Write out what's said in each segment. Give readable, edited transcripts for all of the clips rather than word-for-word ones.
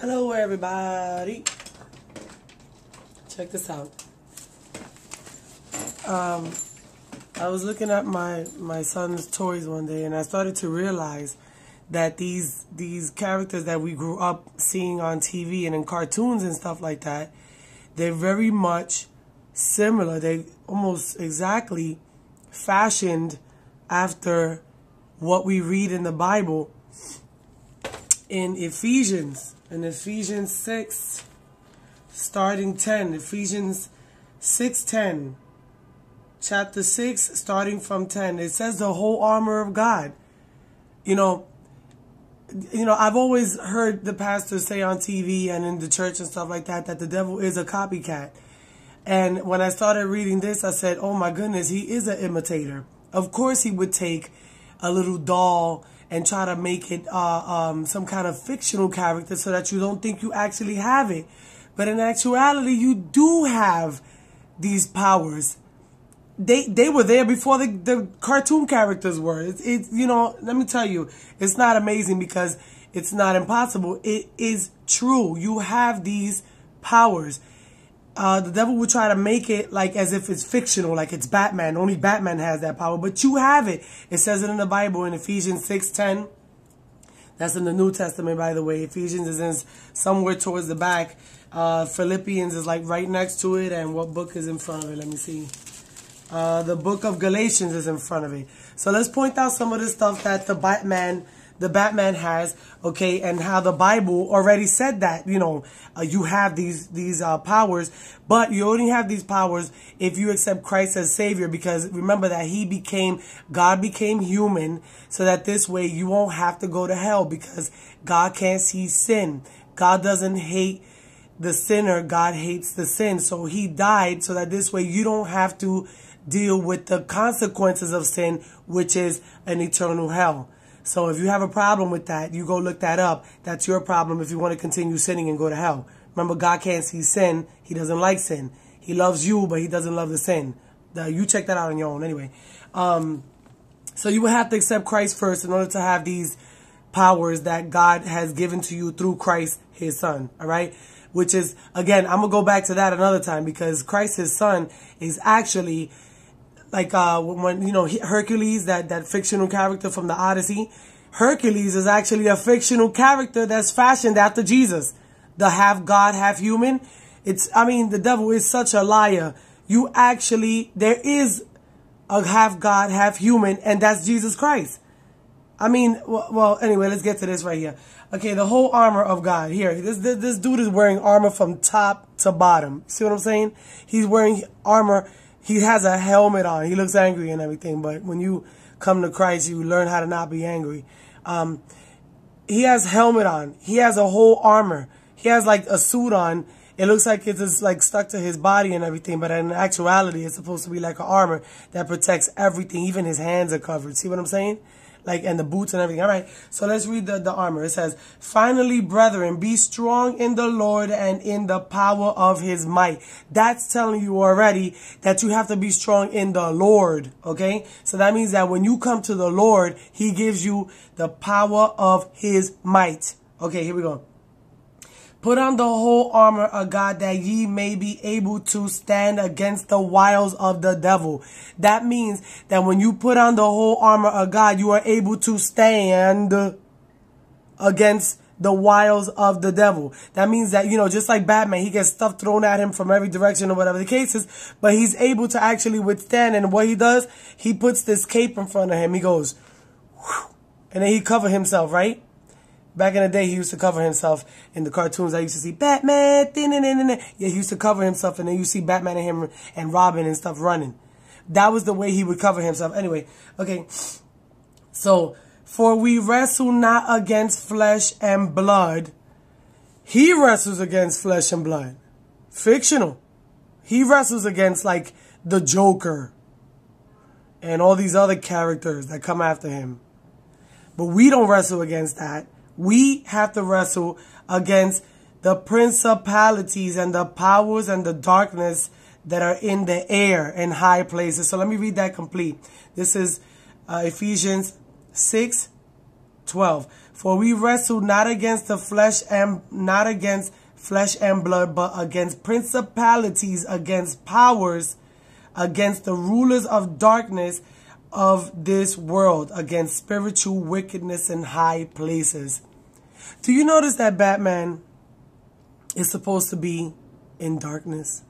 Hello everybody. Check this out. I was looking at my son's toys one day, and I started to realize that these characters that we grew up seeing on TV and in cartoons and stuff like that, they're very much similar. They almost exactly fashioned after what we read in the Bible in Ephesians 6 starting 10. Ephesians 6:10, chapter 6 starting from 10. It says the whole armor of God. You know, I've always heard the pastors say on TV and in the church and stuff like that the devil is a copycat. And when I started reading this, I said, oh my goodness, he is an imitator. Of course he would take a little doll and try to make it some kind of fictional character so that you don't think you actually have it. But in actuality, you do have these powers. They were there before the cartoon characters were. It's let me tell you, it's not amazing because it's not impossible. It is true. You have these powers. The devil will try to make it like as if it's fictional, like it's Batman. Only Batman has that power, but you have it. It says it in the Bible in Ephesians 6:10. That's in the New Testament, by the way. Ephesians is in somewhere towards the back. Philippians is like right next to it. And what book is in front of it? Let me see. The book of Galatians is in front of it. So let's point out some of the stuff that the Batman has, okay, and how the Bible already said that, you have these powers, but you only have these powers if you accept Christ as Savior, because remember that God became human so that this way you won't have to go to hell, because God can't see sin. God doesn't hate the sinner. God hates the sin. So he died so that this way you don't have to deal with the consequences of sin, which is an eternal hell. So if you have a problem with that, you go look that up. That's your problem if you want to continue sinning and go to hell. Remember, God can't see sin. He doesn't like sin. He loves you, but he doesn't love the sin. You check that out on your own anyway. So you would have to accept Christ first in order to have these powers that God has given to you through Christ, his son. All right? Which is, again, I'm going to go back to that another time, because Christ, his son, is actually like when Hercules, that fictional character from the Odyssey. Hercules is actually a fictional character that's fashioned after Jesus, the half God, half human. The devil is such a liar. There is a half God, half human, and that's Jesus Christ. Well, anyway, let's get to this right here. Okay, the whole armor of God. Here, this dude is wearing armor from top to bottom. See what I'm saying? He's wearing armor. He has a helmet on. He looks angry and everything, but when you come to Christ, you learn how to not be angry. He has helmet on. He has a whole armor. He has like a suit on. It looks like it's just like stuck to his body and everything, but in actuality, it's supposed to be like an armor that protects everything. Even his hands are covered. See what I'm saying? And the boots and everything. All right, so let's read the armor. It says, finally, brethren, be strong in the Lord and in the power of his might. That's telling you already that you have to be strong in the Lord, okay? So that means that when you come to the Lord, he gives you the power of his might. Okay, here we go. Put on the whole armor of God that ye may be able to stand against the wiles of the devil. That means that when you put on the whole armor of God, you are able to stand against the wiles of the devil. That means that, just like Batman, he gets stuff thrown at him from every direction or whatever the case is, but he's able to actually withstand. And what he does, he puts this cape in front of him. He goes, whew, and then he covers himself, right? Back in the day, he used to cover himself in the cartoons. I used to see Batman. Yeah, he used to cover himself, and then you see Batman and him and Robin and stuff running. That was the way he would cover himself. Anyway, okay. So, for we wrestle not against flesh and blood. He wrestles against flesh and blood. Fictional. He wrestles against like the Joker and all these other characters that come after him. But we don't wrestle against that. We have to wrestle against the principalities and the powers and the darkness that are in the air in high places. So let me read that complete. This is Ephesians 6:12. For we wrestle not against flesh and blood, but against principalities, against powers, against the rulers of darkness of this world, against spiritual wickedness in high places. Do you notice that Batman is supposed to be in darkness?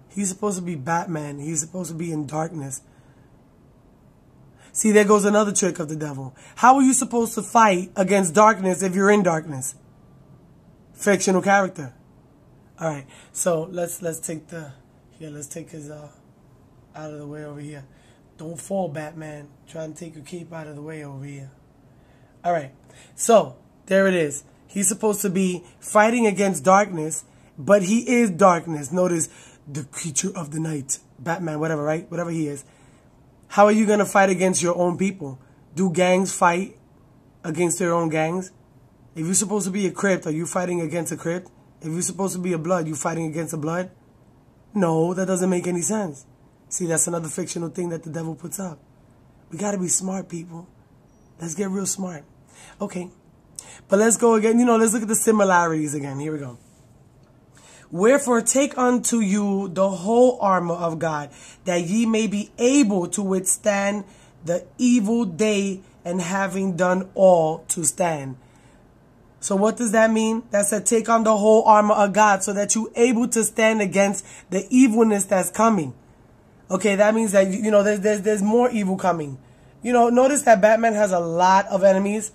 He's supposed to be Batman. He's supposed to be in darkness. See, there goes another trick of the devil. How are you supposed to fight against darkness if you're in darkness? Fictional character. All right. So let's take his out of the way over here. Don't fall, Batman. Try and take your cape out of the way over here. All right. So there it is. He's supposed to be fighting against darkness, but he is darkness. Notice the creature of the night. Batman, whatever, right? Whatever he is. How are you going to fight against your own people? Do gangs fight against their own gangs? If you're supposed to be a Crypt, are you fighting against a Crypt? If you're supposed to be a Blood, you fighting against a Blood? No, that doesn't make any sense. See, that's another fictional thing that the devil puts up. We got to be smart, people. Let's get real smart. Okay. But let's go again. Let's look at the similarities again. Here we go. Wherefore take unto you the whole armor of God, that ye may be able to withstand the evil day, and having done all to stand. So what does that mean? That said, take on the whole armor of God so that you're able to stand against the evilness that's coming. Okay, that means that, there's more evil coming. Notice that Batman has a lot of enemies.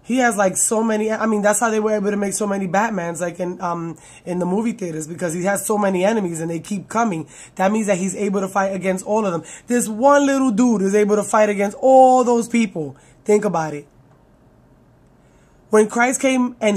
He has like so many. I mean, that's how they were able to make so many Batmans, like in the movie theaters, because he has so many enemies and they keep coming. That means that he's able to fight against all of them. This one little dude is able to fight against all those people. Think about it. When Christ came and